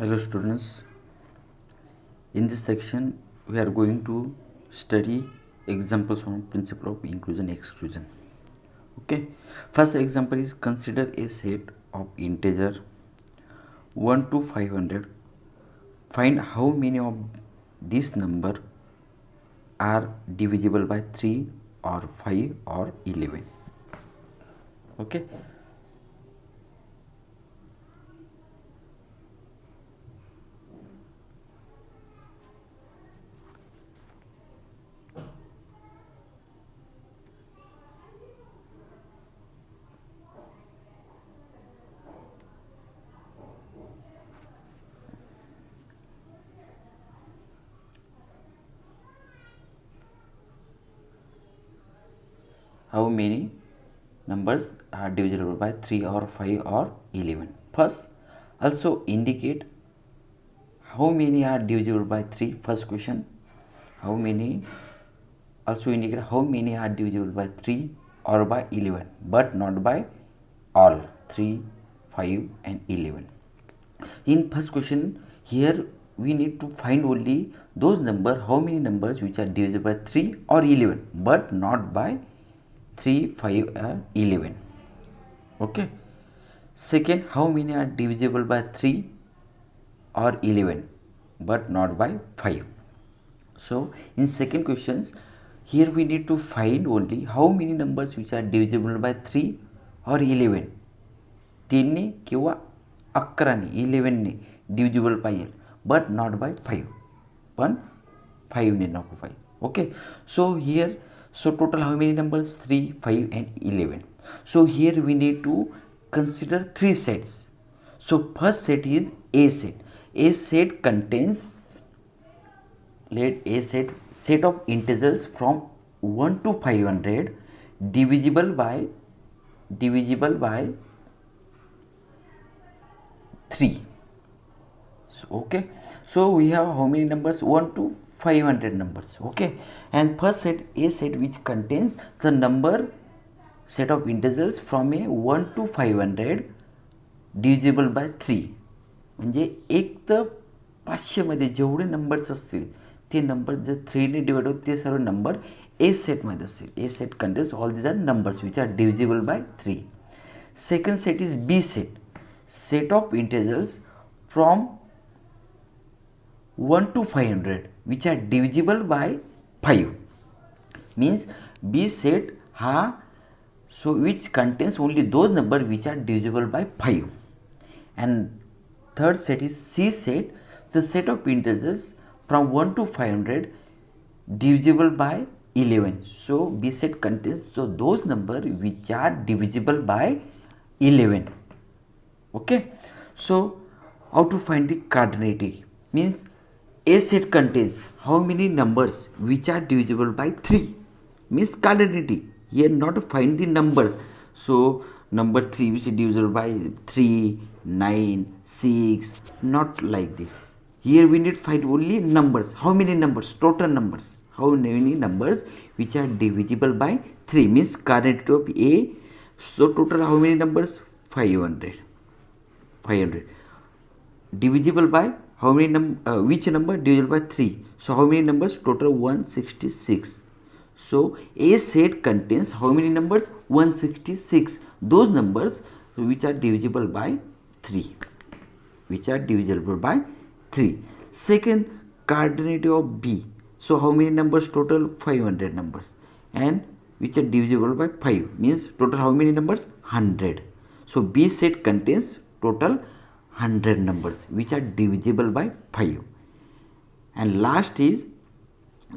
Hello students, in this section we are going to study examples from principle of inclusion exclusion. Okay, first example is consider a set of integer 1 to 500. Find how many of this number are divisible by 3 or 5 or 11. Okay, how many numbers are divisible by 3 or 5 or 11. First, also indicate how many are divisible by 3. First question, how many, also indicate how many are divisible by 3 or by 11, but not by all 3, 5 and 11. In first question, here we need to find only those number, how many numbers which are divisible by 3 or 11, but not by 3, 5 or 11. Okay. Second, how many are divisible by 3 or 11, but not by 5. So in second questions, here we need to find only how many numbers which are divisible by 3 or 11. 3 ने किंवा 11 ने 11 ने divisible पाहिजे, but not by 5. पण 5 ने नको पाहिजे. Okay, so here, so total how many numbers? 3, 5 and 11. So here we need to consider 3 sets. So first set is A set. A set contains, let A set of integers from 1 to 500 divisible by 3. So, okay, so we have how many numbers? 1 to 500 numbers. Okay, and first set A set which contains the number set of integers from a 1 to 500 divisible by 3. म्हणजे 1 तर 500 मध्ये जेवढे numbers असतील ते number जर 3 ने divide होत ते सर्व नंबर ए सेट मध्ये असतील. A set contains all these are numbers which are divisible by 3. Second set is B set. Set of integers from 1 to 500 which are divisible by 5. Means B set ha, so which contains only those number which are divisible by 5. And third set is C set, the set of integers from 1 to 500 divisible by 11. So B set contains so those number which are divisible by 11. Okay, so how to find the cardinality? Means A set contains how many numbers which are divisible by 3, means cardinality. Here not find the numbers. So number 3 which is divisible by 3, 9, 6, not like this. Here we need find only numbers. How many numbers? Total numbers. How many numbers which are divisible by 3, means cardinality of A. So total how many numbers? 500. 500 divisible by how many which number? Divisible by 3. So how many numbers? Total 166. So A set contains how many numbers? 166. Those numbers which are divisible by 3. Which are divisible by 3. Second, cardinality of B. So how many numbers? Total 500 numbers. And which are divisible by 5. Means total how many numbers? 100. So B set contains total 100 numbers which are divisible by 5. And last is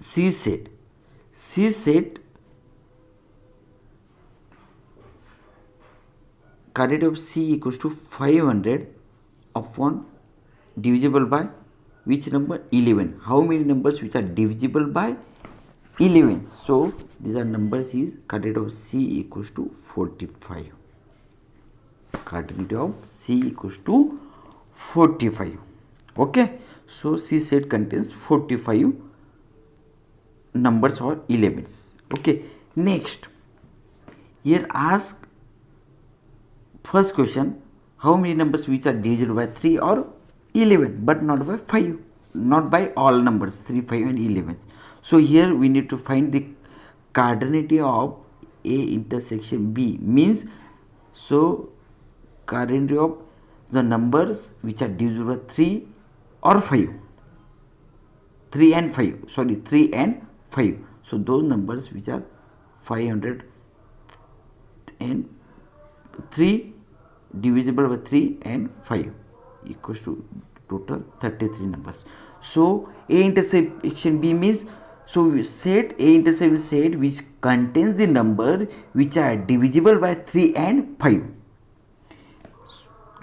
C set. C set cardinality of C equals to 500 upon divisible by which number? 11. How many numbers which are divisible by 11? So these are numbers is cardinality of C equals to 45. Cardinality of C equals to 45. Okay, so C set contains 45 numbers or elements. Okay, next here ask first question, how many numbers which are divisible by 3 or 11, but not by 5, not by all numbers 3, 5 and 11. So here we need to find the cardinality of A intersection B, means so cardinality of the numbers which are divisible by 3 or 5, 3 and 5, sorry, 3 and 5. So those numbers which are 500 and 3 divisible by 3 and 5 equals to total 33 numbers. So A intersection B means, so we set A intersection set which contains the number which are divisible by 3 and 5.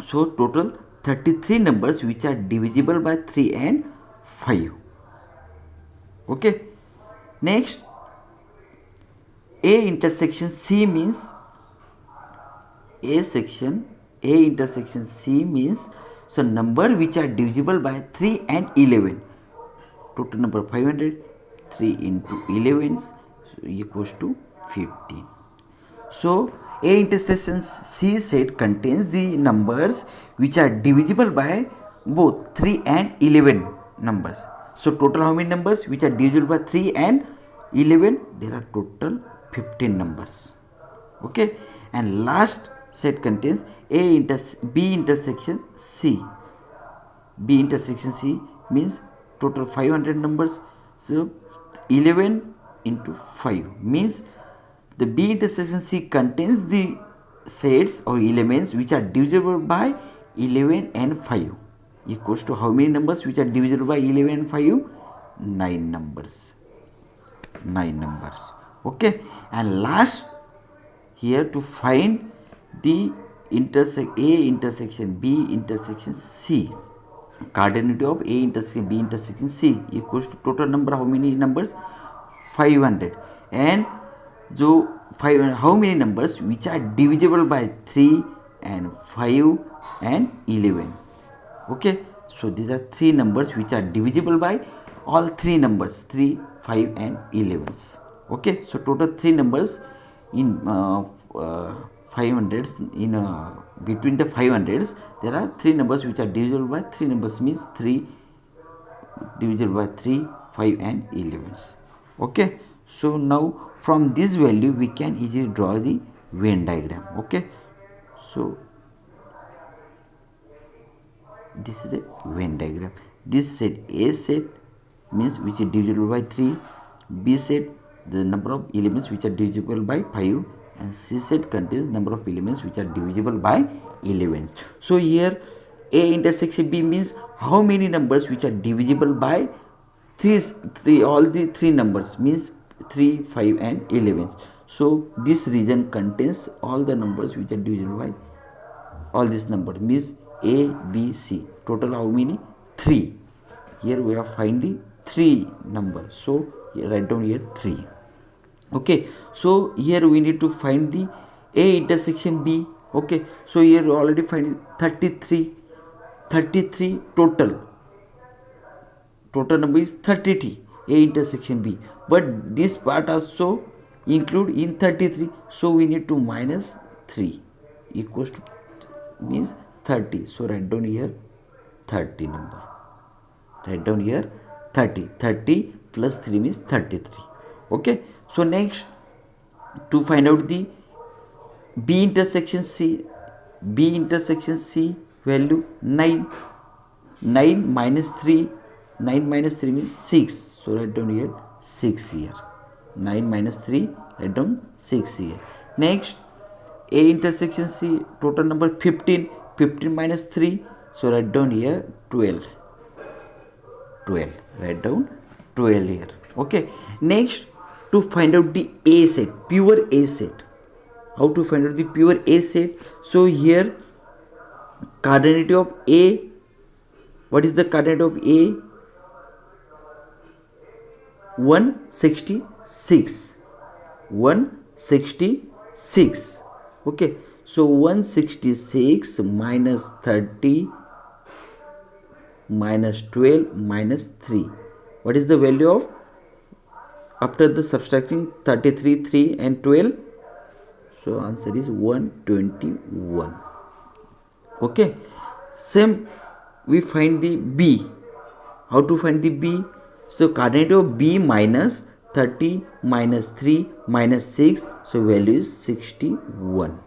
So total 33 numbers which are divisible by 3 and 5. Okay. Next, A intersection C means, A intersection C means, so number which are divisible by 3 and 11. Total number 500, 3 into 11 equals to 15. So A intersection C set contains the numbers which are divisible by both 3 and 11 numbers. So total how many numbers which are divisible by 3 and 11? There are total 15 numbers. Okay. And last set contains B intersection C. B intersection C means total 500 numbers. So 11 into 5 means the B intersection C contains the sets or elements which are divisible by 11 and 5 equals to how many numbers which are divisible by 11 and 5? 9 numbers. 9 numbers. Okay. And last, here to find the A intersection B intersection C, cardinality of A intersection B intersection C equals to total number how many numbers? 500. And so how many numbers which are divisible by 3 and 5 and 11. Okay. So these are 3 numbers which are divisible by all 3 numbers 3, 5 and 11. Okay. So total 3 numbers in 500s, in between the 500s there are 3 numbers which are divisible by 3 numbers, means 3 divisible by 3, 5 and 11. Okay. So now from this value we can easily draw the Venn diagram. Okay. So this is a Venn diagram. This set, A set means which is divisible by 3, B set the number of elements which are divisible by 5, and C set contains number of elements which are divisible by 11. So here A intersection B means how many numbers which are divisible by 3 all the 3 numbers, means 3, 5 and 11. So this region contains all the numbers which are divisible by all this number, means A, B, C. Total how many? 3. Here we have find the 3 numbers. So write down here 3. Okay. So here we need to find the A intersection B. Okay. So here we already find 33. 33 total. Total number is 33. A intersection B. But this part also include in 33. So we need to minus 3 equals to means 30. So write down here 30 number. Write down here 30. 30 plus 3 means 33. Okay. So next, to find out the B intersection C. B intersection C value 9. 9 minus 3. 9 minus 3 means 6. So write down here 6 here. 9 minus 3, write down 6 here. Next, A intersection C, total number 15. 15 minus 3. So write down here 12. 12. Write down 12 here. Okay. Next, to find out the A set, pure A set. How to find out the pure A set? So here, cardinality of A. What is the cardinality of A? 166. 166. Okay. So 166 minus 30 minus 12 minus 3. What is the value of, after the subtracting 33, 3 and 12? So answer is 121. Okay. Same we find the b. How to find the b? So coordinate of b minus 30 minus 3 minus 6, so value is 61.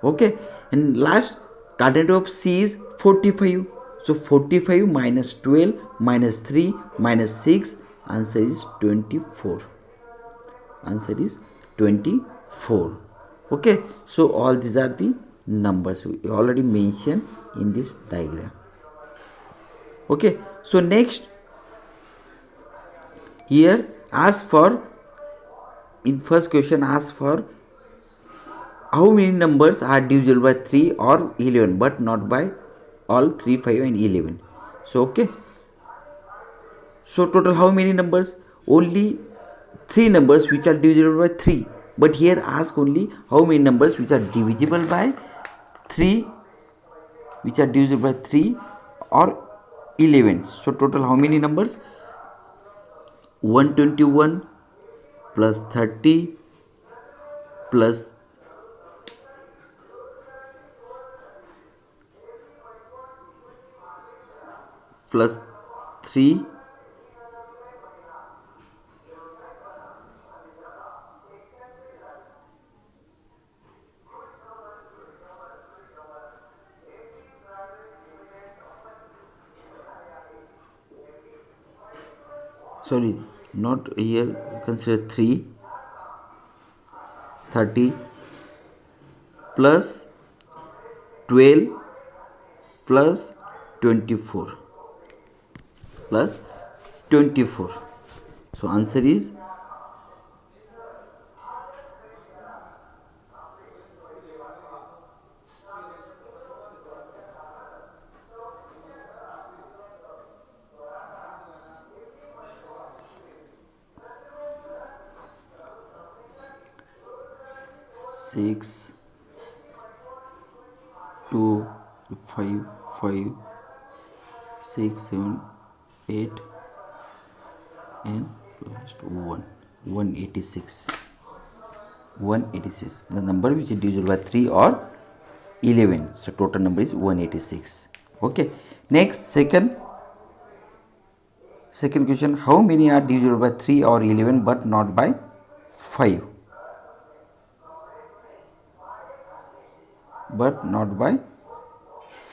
Okay, and last coordinate of c is 45. So 45 minus 12 minus 3 minus 6, answer is 24. Answer is 24. Okay, so all these are the numbers we already mentioned in this diagram. Okay, so next here ask for, in first question ask for how many numbers are divisible by 3 or 11 but not by all 3, 5 and 11. So okay, so total how many numbers? Only 3 numbers which are divisible by 3, but here ask only how many numbers which are divisible by 3, which are divisible by 3 or 11. So total how many numbers? 121 plus 30 plus 3 sorry, not here, consider 3, 30 plus 12 plus 24 plus 24. So answer is 6, 2, 5, 5, 6, 7, 8 and last 186. 186, the number which is divisible by 3 or 11. So total number is 186. Okay, next second question, how many are divisible by 3 or 11 but not by 5? But not by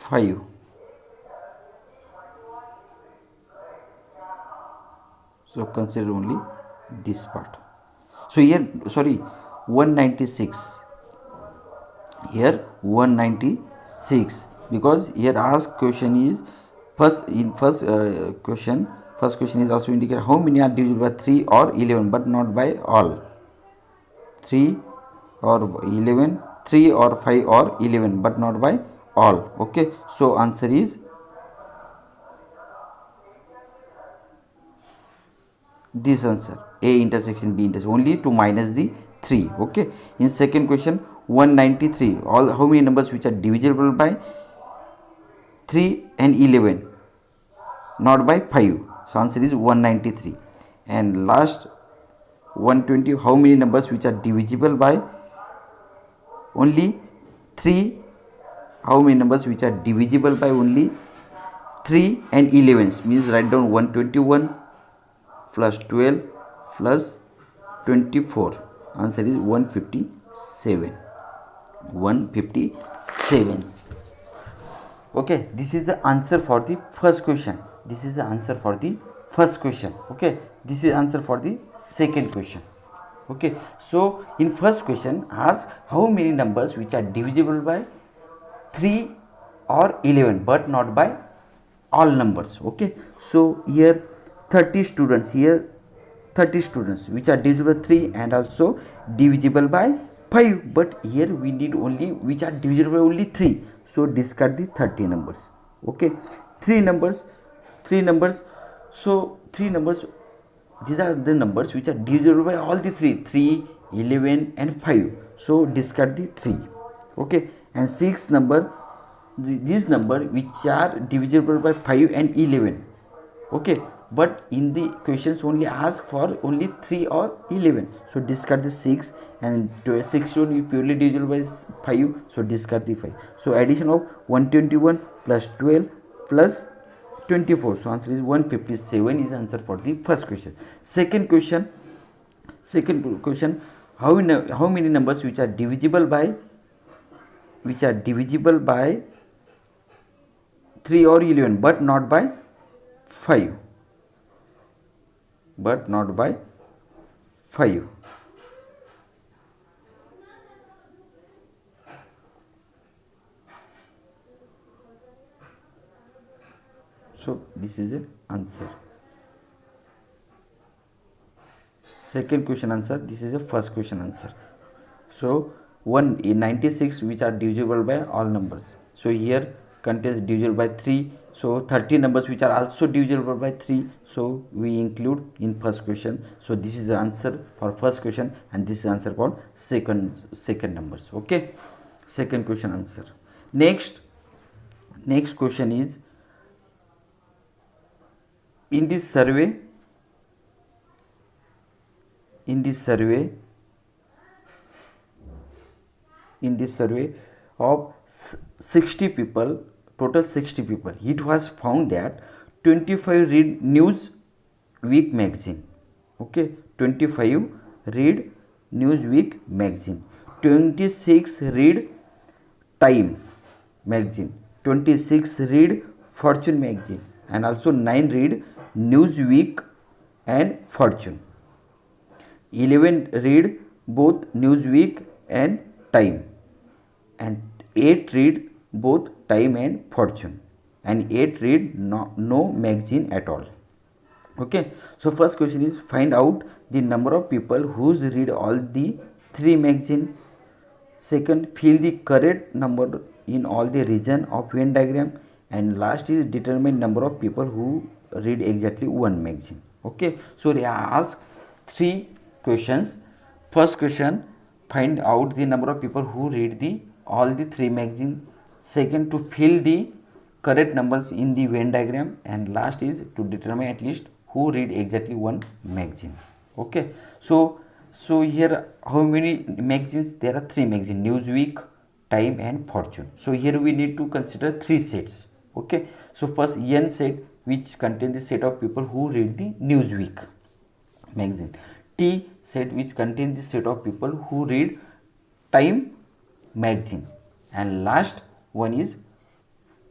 5. So consider only this part. So here, sorry, 196. Here 196, because here asked question is first question is also indicate how many are divisible by 3 or 11 but not by all. 3 or 11, 3 or 5 or 11 but not by all. Okay, so answer is this answer, A intersection B intersection, only to minus the 3. Okay, in second question 193, all how many numbers which are divisible by 3 and 11 not by 5. So answer is 193. And last 120, how many numbers which are divisible by only 3, how many numbers which are divisible by only 3 and 11, means write down 121 plus 12 plus 24. Answer is 157. 157. Okay, this is the answer for the first question. This is the answer for the first question. Okay, this is answer for the second question. Okay, so in first question ask how many numbers which are divisible by 3 or 11 but not by all numbers. Okay, so here 30 students, here 30 students which are divisible by 3 and also divisible by 5, but here we need only which are divisible by only 3, so discard the 30 numbers. Okay, 3 numbers, so 3 numbers, these are the numbers which are divisible by all the 3, 11 and 5, so discard the 3. Okay, and 6 number, this number which are divisible by 5 and 11. Okay, but in the questions only ask for only 3 or 11, so discard the 6, and 6 will be purely divisible by 5, so discard the 5. So addition of 121 plus 12 plus 24. So answer is 157 is answer for the first question. Second question, how many numbers which are divisible by 3 or 11 but not by 5, but not by 5. So this is the answer. Second question answer, this is the first question answer. So 196 which are divisible by all numbers. So here contains divisible by 3. So 30 numbers which are also divisible by 3. So we include in first question. So this is the answer for first question, and this is the answer for second numbers. Okay, second question answer. Next question is, in this survey of 60 people, total 60 people, it was found that 25 read Newsweek magazine. Okay, 25 read Newsweek magazine, 26 read Time magazine, 26 read Fortune magazine, and also 9 read Newsweek and Fortune. 11 read both Newsweek and Time, and 8 read both Time and Fortune, and 8 read no magazine at all. Okay, so first question is, find out the number of people who read all the 3 magazine. Second, fill the correct number in all the region of Venn diagram, and last is determine number of people who read exactly one magazine. Okay, so they ask 3 questions. First question, find out the number of people who read all the 3 magazines. Second, to fill the correct numbers in the Venn diagram, and last is to determine at least who read exactly one magazine. Okay, so here how many magazines? There are 3 magazines: Newsweek, Time and Fortune. So here we need to consider 3 sets. Okay, so first N set, which contains the set of people who read the Newsweek magazine. T set, which contains the set of people who read Time magazine, and last one is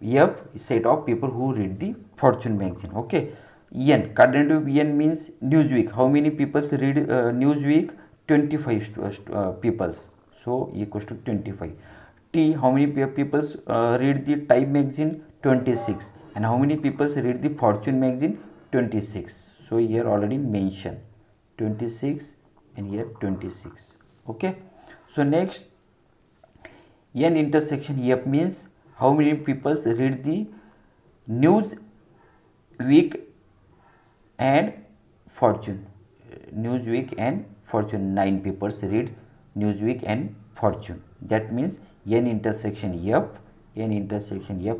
F set of people who read the Fortune magazine. Okay, N, quadrant of N means Newsweek. How many people read Newsweek? 25 peoples. So equals to 25. T, how many people read the Time magazine? 26. And how many people read the Fortune magazine? 26. So here already mentioned 26, and here 26. Okay, so next, N intersection F means how many people read the Newsweek and Fortune. Newsweek and Fortune, 9 people read Newsweek and Fortune. That means N intersection F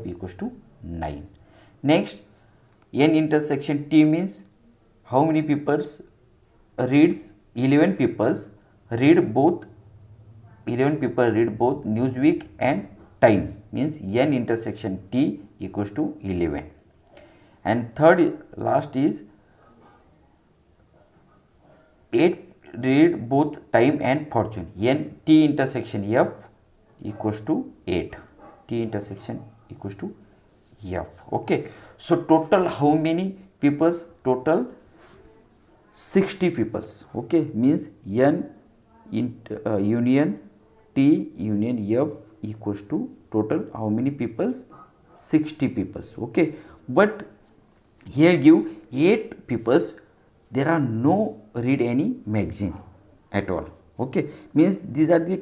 equals to 9. Next, N intersection T means how many people reads 11 people read both Newsweek and Time, means N intersection T equals to 11. And third, last is 8 read both Time and Fortune. N T intersection F equals to 8. T intersection equals to F. Okay, so total how many people? Total 60 people. Okay, means N union T union F equals to total how many people? 60 people. Okay, but here give 8 people, there are no read any magazine at all. Okay, means these are the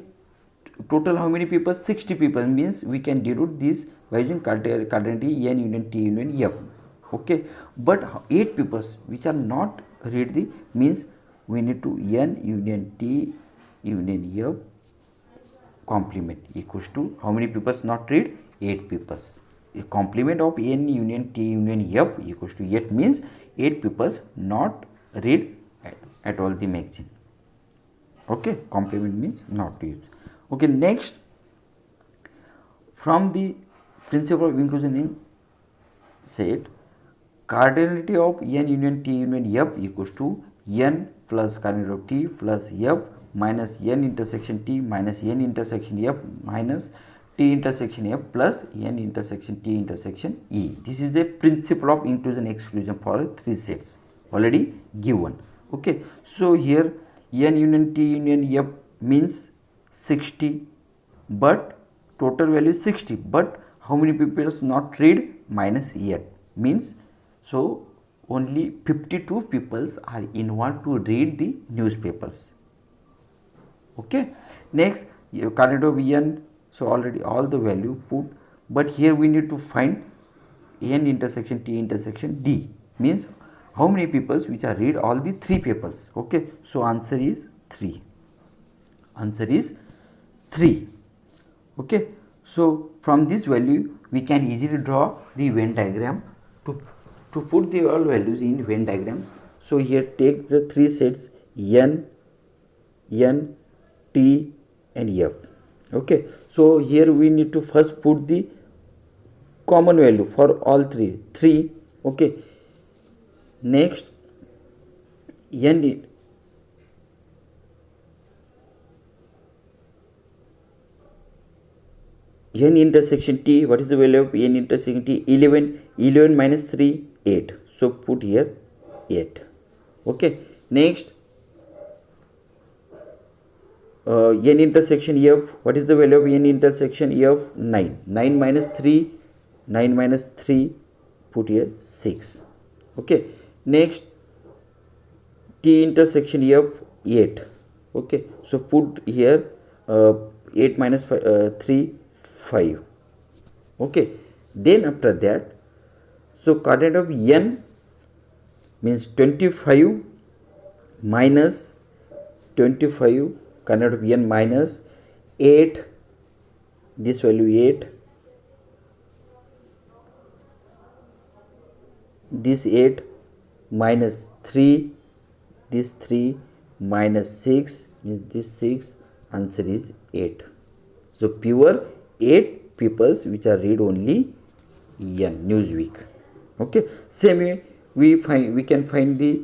total how many people? 60 people, means we can denote this by using quadrant N union T union F. Okay, but 8 people which are not read the, means we need to N union T union F complement equals to how many people not read? 8 people. A complement of N union T union F equals to 8, means 8 people not read at all the magazine. Okay, complement means not to use. Okay, next, from the principle of inclusion in set cardinality of n union t union f equals to n plus cardinality of t plus f minus n intersection t minus n intersection f minus t intersection f plus n intersection t intersection e. This is the principle of inclusion exclusion for 3 sets already given. Okay, so here n union t union f means 60, but total value is 60, but how many people not read? Minus n means, so only 52 people are involved to read the newspapers. Okay, next cardinality of n, so already all the value put, but here we need to find n intersection t intersection d, means how many people which are read all the 3 papers. Okay, so answer is 3. Answer is 3. Okay, so from this value we can easily draw the Venn diagram to put the all values in Venn diagram. So here take the 3 sets n, t and f. Okay, so here we need to first put the common value for all 3. Okay, next n intersection t, what is the value of n intersection t? 11 minus 3, 8. So put here 8. Okay, next n intersection f, what is the value of n intersection f? 9 minus 3, put here 6. Okay, next t intersection f, 8. Okay, so put here 8 minus 3, 5. Okay, then after that, so cardinality of n means 25 minus 25, cardinality of n minus 8, this value 8, this 8 minus 3, this 3 minus 6, means this 6, answer is 8. So pure 8 peoples which are read only n Newsweek. Okay, same way we can find the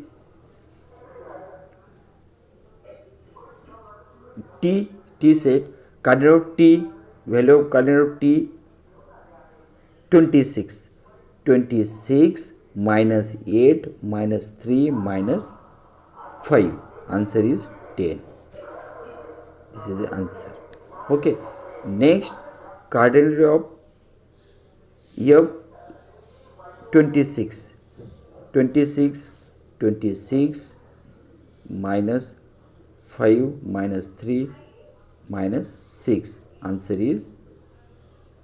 t set, cardinal of t, value of cardinal of t 26 minus 8 minus 3 minus 5, answer is 10. This is the answer. Okay, next cardinality of f 26 minus 5 minus 3 minus 6, answer is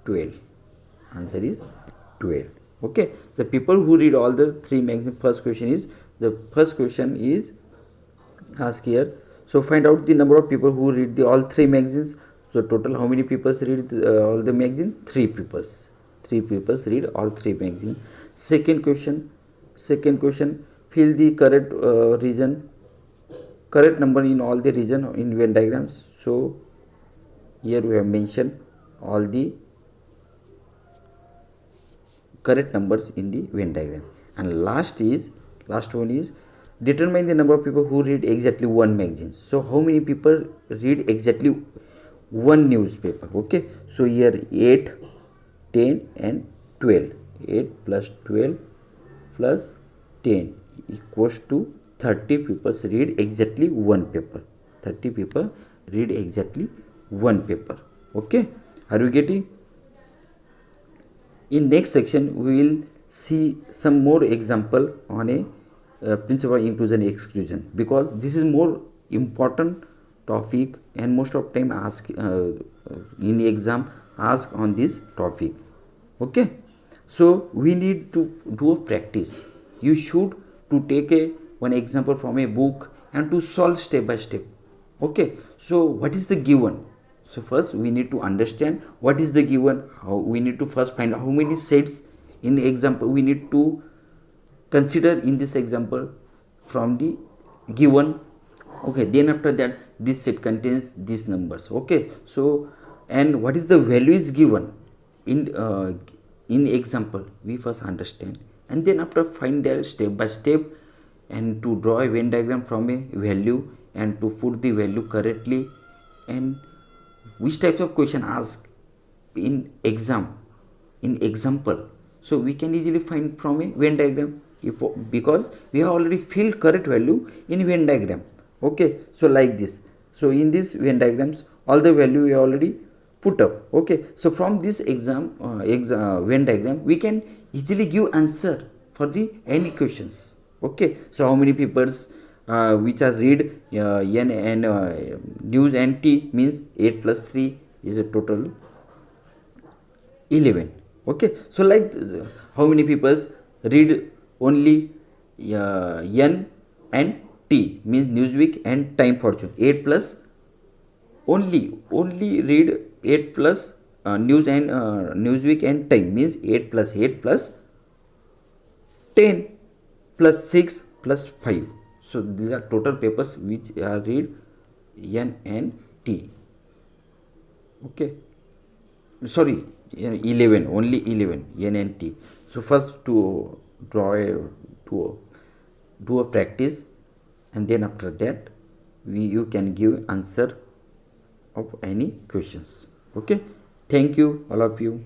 12. Answer is 12. Okay, the people who read all the 3 magazines, first question is asked here. So find out the number of people who read the all 3 magazines. So total how many people read all the magazines? 3 people. 3 people read all 3 magazines. Second question, fill the correct correct number in all the region in Venn diagrams. So here we have mentioned all the correct numbers in the Venn diagram. And last one is determine the number of people who read exactly one magazine. So how many people read exactly one newspaper? Okay, so here 8, 10 and 12. 8 plus 12 plus 10 equals to 30 people read exactly one paper. 30 people read exactly one paper. Okay, are you getting? In next section we will see some more example on a principle of inclusion and exclusion, because this is more important topic and most of time ask in exam ask on this topic. Okay, so we need to do a practice. You should to take one example from a book and to solve step by step. Okay, so what is the given? So first we need to understand what is the given. How we need to first find out how many sets in the example we need to consider in this example from the given. Okay, then after that this set contains these numbers. Okay, so and what is the value is given in in example we first understand, and then after find their step by step, and to draw a Venn diagram from a value and to put the value correctly, and which types of question asked in exam, in example. So we can easily find from a Venn diagram, if, because we have already filled correct value in Venn diagram. Okay, so like this. So in this Venn diagrams all the value we already put up. Okay, so from this Venn diagram we can easily give answer for the any questions. Okay, so how many papers which are read n and news and t means 8 plus 3 is a total 11. Okay, so like how many people read only n and t means Newsweek and Time Fortune. 8 plus only read 8 plus news and Newsweek and Time means 8 plus 8 plus 10 plus 6 plus 5. So these are total papers which are read n and t. Okay, sorry, 11, only 11 n and t. So first to draw a, to do a practice, and then after that you can give answer of any questions. Okay, thank you all of you.